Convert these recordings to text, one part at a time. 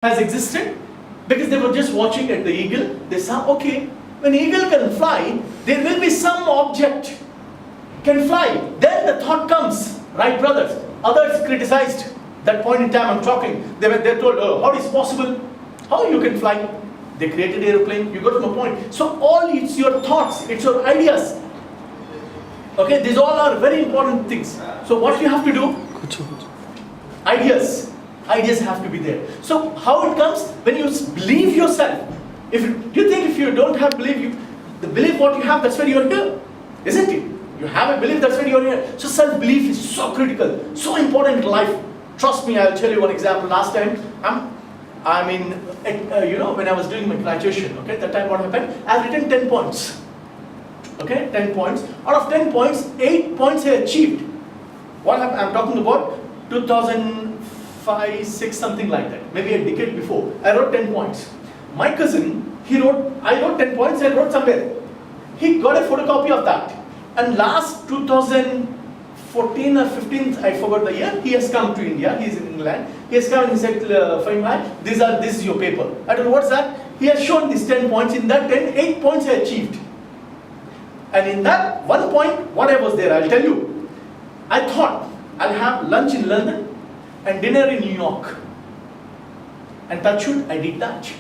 has existed? Because they were just watching at the eagle. They saw, okay, when eagle can fly, there will be some object can fly. Then the thought comes, right, brothers? Others criticized that point in time. I'm talking. They told, oh, how is it possible? How you can fly? They created aeroplane. You got my point. So all it's your thoughts, it's your ideas. Okay, these all are very important things. So what you have to do? Ideas. Ideas have to be there. So how it comes? When you believe yourself. If you think if you don't have belief, the belief what you have, that's where you're here, isn't it? You have a belief, that's where you're here. So self-belief is so critical, so important in life. Trust me, I'll tell you one example. Last time, when I was doing my graduation, okay, that time what happened? I've written 10 points. Okay, 10 points. Out of 10 points, 8 points I achieved. What happened? I'm talking about 2005, 6, something like that. Maybe a decade before. I wrote 10 points. My cousin, I wrote 10 points, I wrote somewhere. He got a photocopy of that. And last 2014 or 15, I forgot the year, he has come to India, he is in England. He has come and he said, Faheem, this is your paper. I don't know what's that. He has shown these 10 points. In that 10, 8 points I achieved. And in that 1 point, what I was there, I'll tell you. I thought I'll have lunch in London and dinner in New York. And touch wood, I did that.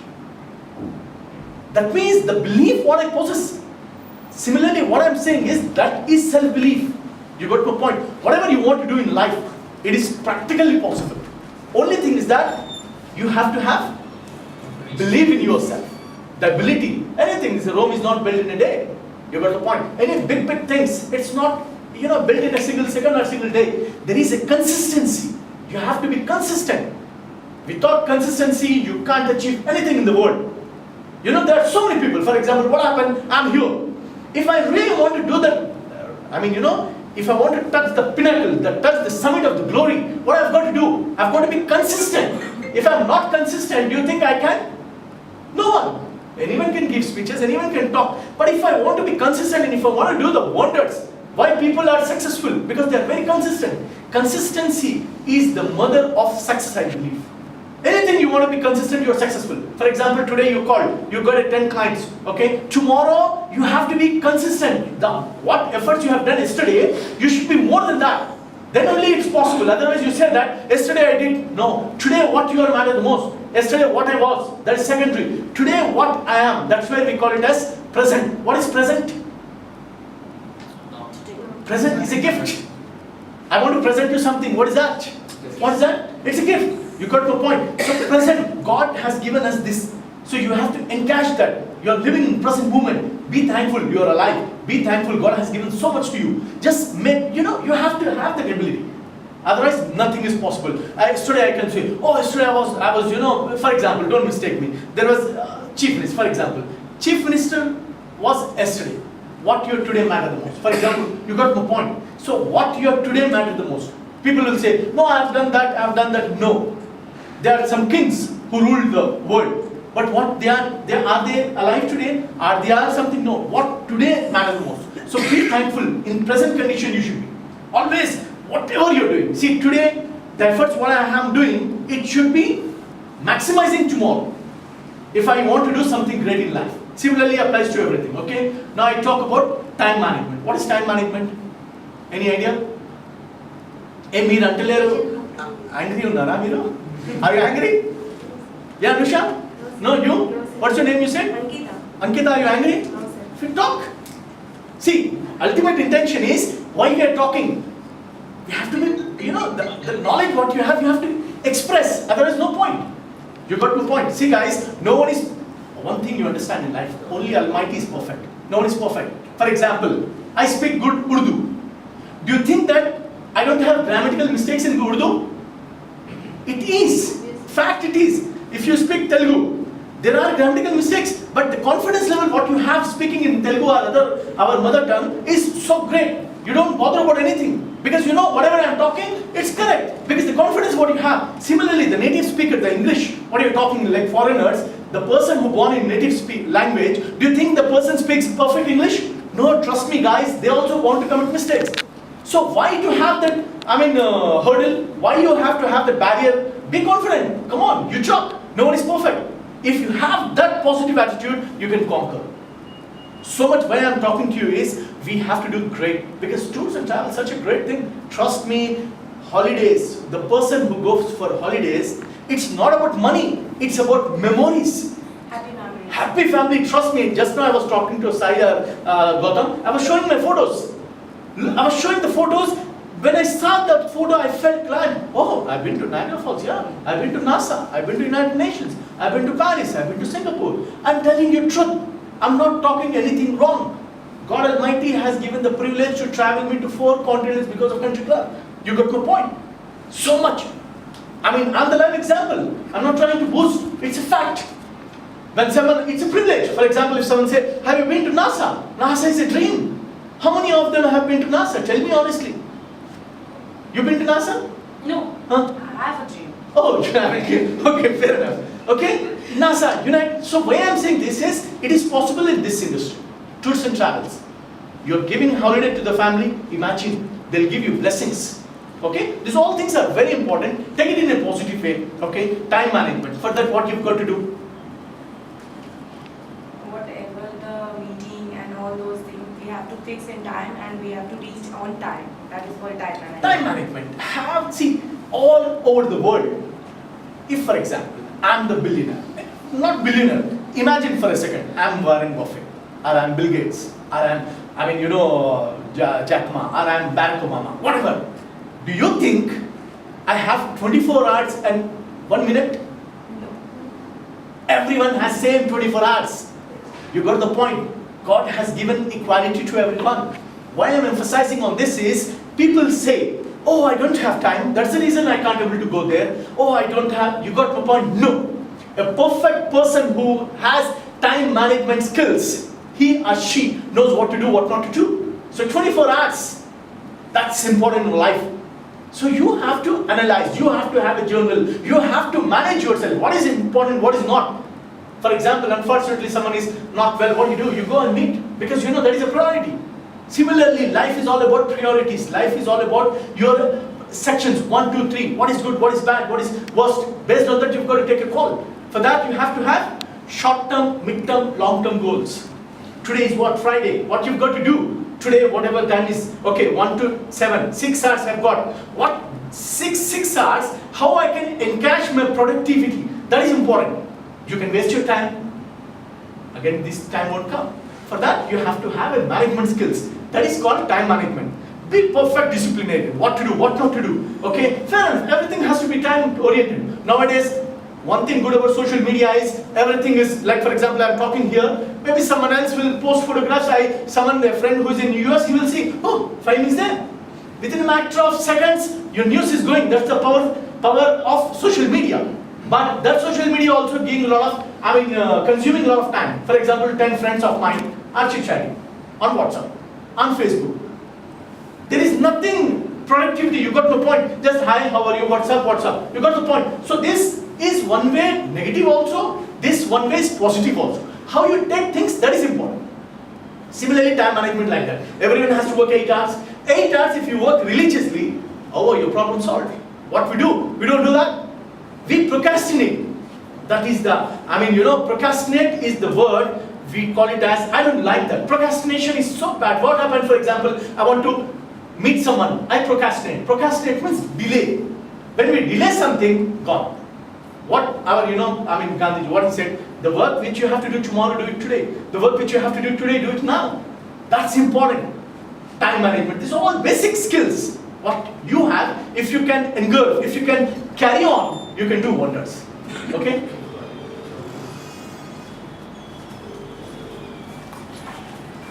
That means the belief what I possess. Similarly, what I'm saying is that is self-belief. You got my point. Whatever you want to do in life, it is practically possible. Only thing is that you have to have belief in yourself. The ability. Anything, Rome is not built in a day. You got the point. Any big things, it's not built in a single second or a single day. There is a consistency. You have to be consistent. Without consistency, you can't achieve anything in the world. There are so many people. For example, what happened? I'm here. If I really want to do that, if I want to touch the pinnacle, touch the summit of the glory, what I've got to do? I've got to be consistent. If I'm not consistent, do you think I can? No one. Anyone can give speeches, anyone can talk. But if I want to be consistent and if I want to do the wonders, why people are successful? Because they are very consistent. Consistency is the mother of success, I believe. Anything you want to be consistent, you're successful. For example, today you called, you got a 10 clients, okay? Tomorrow, you have to be consistent. What efforts you have done yesterday, you should be more than that. Then only it's possible. Otherwise, you said that, yesterday I did. No. Today, what you are matter the most. Yesterday, what I was, that is secondary. Today, what I am, that's why we call it as present. What is present? Present is a gift. I want to present you something. What is that? What is that? It's a gift. You got my point. So present, God has given us this. So you have to encash that. You are living in present moment. Be thankful you are alive. Be thankful God has given so much to you. Just make, you have to have that ability. Otherwise, nothing is possible. Yesterday I can say, oh, yesterday I was, for example, don't mistake me. There was Chief Minister, for example. Chief Minister was yesterday. What you are today matter the most. For example, you got my point. So what you are today matter the most. People will say, no, I have done that, I have done that. No. There are some kings who ruled the world. But what are they alive today? Are they something? No. What today matters the most. So be thankful. In present condition you should be. Always, whatever you're doing. See, today, the efforts what I am doing, it should be maximizing tomorrow. If I want to do something great in life. Similarly applies to everything. Okay? Now I talk about time management. What is time management? Any idea? Meer angry unnara meeru? Are you angry? Yeah, Nusha? No, you? What's your name you said? Ankita. Ankita, are you angry? No, sir. If you talk. See, ultimate intention is why we are talking. You have to be, the knowledge what you have to express. Otherwise, no point. You got no point. See, guys, one thing you understand in life, only Almighty is perfect. No one is perfect. For example, I speak good Urdu. Do you think that I don't have grammatical mistakes in Urdu? It is. Fact it is. If you speak Telugu, there are grammatical mistakes, but the confidence level what you have speaking in Telugu or our mother tongue is so great. You don't bother about anything. Because whatever I am talking, it's correct. Because the confidence what you have. Similarly, the native speaker, the English, what you're talking like foreigners, the person who born in native language, do you think the person speaks perfect English? No, trust me guys, they also want to commit mistakes. So why to have that, hurdle? Why you have to have the barrier? Be confident. Come on, you talk. No one is perfect. If you have that positive attitude, you can conquer. So much why I'm talking to you is, we have to do great, because tours and travel is such a great thing. Trust me, holidays, the person who goes for holidays, it's not about money, it's about memories. Happy memories. Happy family, trust me. Just now I was talking to Syed, Gautam, I was showing my photos. I was showing the photos. When I saw that photo, I felt glad. Oh, I've been to Niagara Falls, yeah. I've been to NASA, I've been to United Nations, I've been to Paris, I've been to Singapore. I'm telling you truth. I'm not talking anything wrong. God Almighty has given the privilege to travel me to 4 continents because of Country Club. You got my point. So much. I mean, I'm the live example. I'm not trying to boast. It's a fact. When someone, it's a privilege. For example, if someone say, have you been to NASA? NASA is a dream. How many of them have been to NASA? Tell me honestly. You been to NASA? No. Huh? I have a dream. Oh, okay, fair enough. Okay, NASA, United. So why I'm saying this is, it is possible in this industry, tours and travels. You're giving holiday to the family, imagine, they'll give you blessings. Okay, these all things are very important. Take it in a positive way. Okay, time management. For that, what you've got to do? Whatever the meeting and all those things, we have to fix in time and we have to reach on time. That is called time management. Time management. See, all over the world, if for example, I'm the billionaire, not billionaire, imagine for a second, I'm Warren Buffett, or I'm Bill Gates, or Jack Ma, or I'm Barack Obama, whatever. Do you think I have 24 hours and 1 minute? No. Everyone has same 24 hours. You got the point. God has given equality to everyone. Why I'm emphasizing on this is, people say, oh, I don't have time, that's the reason I can't able to go there. Oh, I don't have, you got my point. No. A perfect person who has time management skills, he or she knows what to do, what not to do. So 24 hours, that's important in life. So you have to analyze, you have to have a journal, you have to manage yourself. What is important, what is not. For example, unfortunately someone is not well, what do? You go and meet, because you know that is a priority. Similarly, life is all about priorities. Life is all about your sections, 1, 2, 3. What is good, what is bad, what is worst. Based on that, you've got to take a call. For that, you have to have short-term, mid-term, long-term goals. Today is what? Friday. What you've got to do? Today, whatever time is, okay, 1 to 7, 6 hours I've got. What? 6 hours, how I can encash my productivity. That is important. You can waste your time. Again, this time won't come. For that, you have to have a management skills. That is called time management. Be perfect disciplinarian. What to do, what not to do. Okay, fair enough. Everything has to be time oriented. Nowadays, one thing good about social media is everything is, like for example, I'm talking here. Maybe someone else will post photographs. A friend who's in US, he will see, oh, Faheem is there. Within a matter of seconds, your news is going. That's the power of social media. But that social media also giving a lot of, consuming a lot of time. For example, 10 friends of mine are chit-chatting on WhatsApp, on Facebook. There is nothing productivity. You got the point. Just hi, how are you? What's up? What's up? You got the point. So this is one way negative also. This one way is positive also. How you take things, that is important. Similarly, time management like that. Everyone has to work 8 hours. 8 hours if you work religiously, oh, your problem solved. What we do? We don't do that. We procrastinate. That is procrastinate is the word. We call it as, I don't like that. Procrastination is so bad. What happened, for example, I want to meet someone. I procrastinate. Procrastinate means delay. When we delay something, gone. Gandhiji, what he said, the work which you have to do tomorrow, do it today. The work which you have to do today, do it now. That's important. Time management. These are all basic skills. What you have, if you can engulf, if you can carry on, you can do wonders. Okay?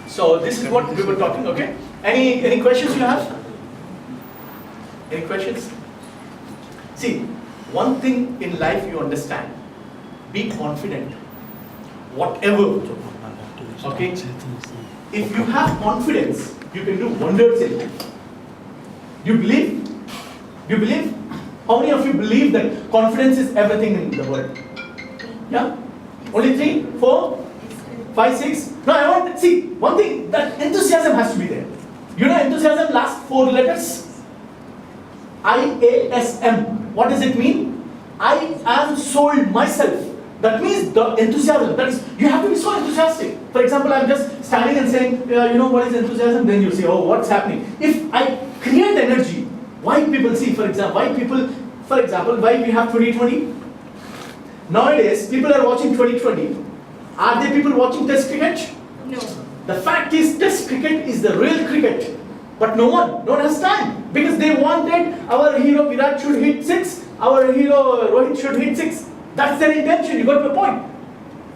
So this is what we were talking, okay? Any questions you have? Any questions? See, one thing in life you understand, be confident, whatever, okay? If you have confidence, you can do wonders in life. Do you believe? Do you believe? How many of you believe that confidence is everything in the world? Yeah? Only 3, 4, 5, 6? No, I want to see one thing, that enthusiasm has to be there. You know enthusiasm, last 4 letters? IASM. What does it mean? I am sold myself. That means the enthusiasm. That is, you have to be so enthusiastic. For example, I'm just standing and saying, you know what is enthusiasm? Then you say, oh, what's happening? If I create energy, why people see, for example, why we have 2020? Nowadays, people are watching 2020. Are there people watching Test cricket? No. The fact is, Test cricket is the real cricket. But no one has time. Because they wanted our hero Virat should hit 6, our hero Rohit should hit 6. That's their intention, you got the point.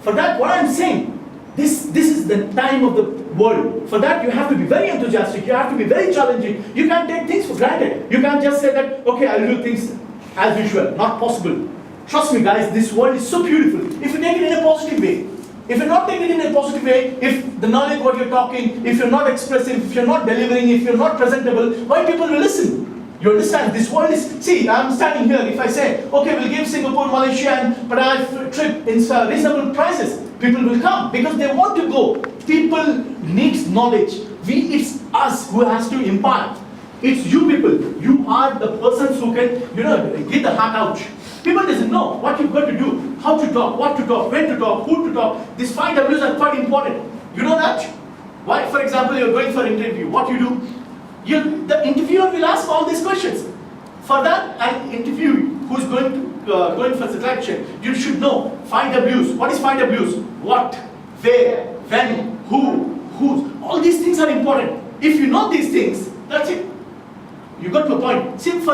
For that, what I'm saying, this is the time of the world. For that, you have to be very enthusiastic, you have to be very challenging. You can't take things for granted. You can't just say that, okay, I'll do things as usual. Not possible. Trust me guys, this world is so beautiful. If you take it in a positive way. If you're not taking it in a positive way, if the knowledge what you're talking, if you're not expressive, if you're not delivering, if you're not presentable, why people will listen? You understand? This world is, see, I'm standing here, if I say, okay, we'll give Singapore, Malaysia and Panay trip in reasonable prices, people will come because they want to go. People need knowledge. It's us who has to impart. It's you people. You are the persons who can, get the heart out. People doesn't know what you've got to do, how to talk, what to talk, when to talk, who to talk. These 5 W's are quite important. You know that? Why, for example, you're going for an interview, what you do? The interviewer will ask all these questions. For that, an interview who's going for selection, you should know 5 W's. What is 5 W's? What, where, when, who, whose. All these things are important. If you know these things, that's it. You got to a point. Same for